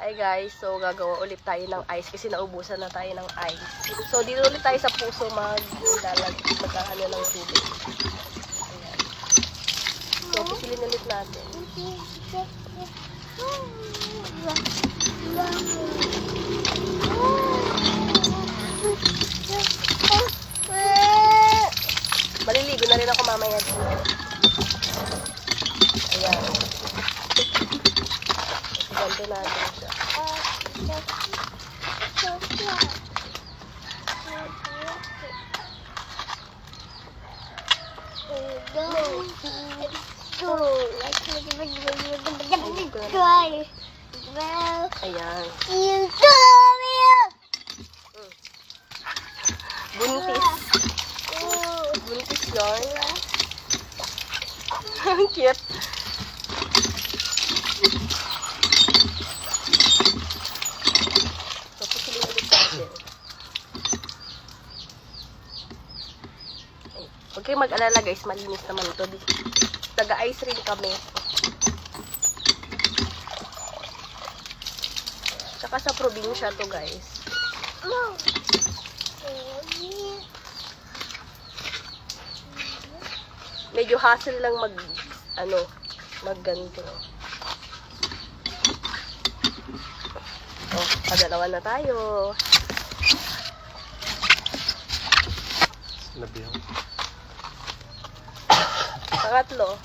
Hi guys, so gagawa ulit tayo ng ice kasi naubusan na tayo ng ice. So dito ulit tayo sa puso magkakano ng tubig. Ayan. So pisilin ulit natin. Maliligo na rin ako mamaya dito. Ayan. Ganto natin siya. Ayan. Buntis. Buntis yun. Ang cute. So, pusilin ulit natin. Huwag kayong mag-alala guys, malinis naman ito. Taga-ice rin kami. Tsaka sa probinsya to guys. Medyo hassle lang magganto. Oh, padalawa na tayo. Labi yan. Pangatlo.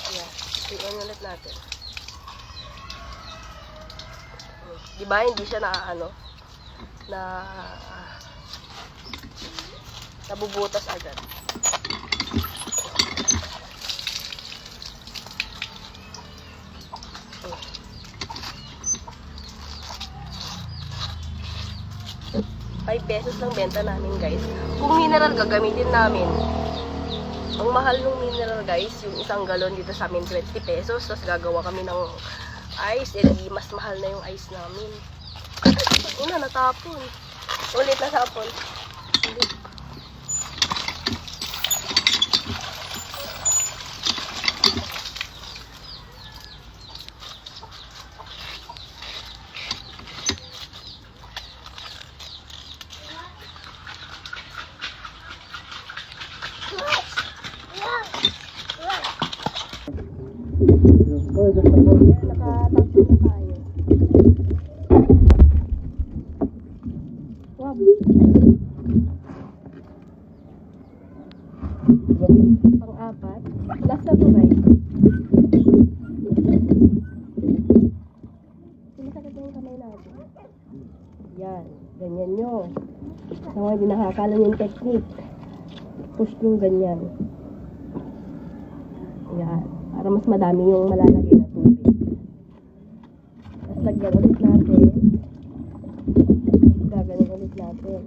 Ayan. Tingnan ulit natin. Diba hindi siya nabubutas agad. ₱5 lang benta namin guys. Kung mineral gagamitin namin. Ang mahal ng mineral guys, yung isang galon dito sa amin ₱20. Tapos gagawa kami ng ice, edi mas mahal na yung ice namin. Natapon. Ulit na tapon. Ulit. Nakatakbo na tayo. Wow. Pang-apat. Last na to guys. Sumasakit na yung kamay natin. Yan. Ganyan nyo. Sa mga hindi nakakalam yung technique. Push yung ganyan. Yan. Para mas madami yung malalagay na tubig. Tapos lagyan ulit natin. Gaganin ulit natin.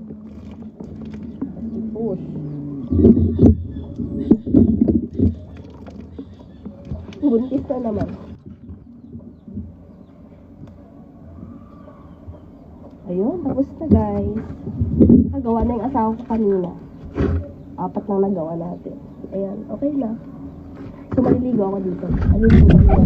Tapos i-push. Buntis na naman. Ayun, tapos na guys. Nagawa na yung asawa ko kanina. 4 lang nagawa natin. Ayan, okay na. So, maliligo ako dito. Maliligo ako.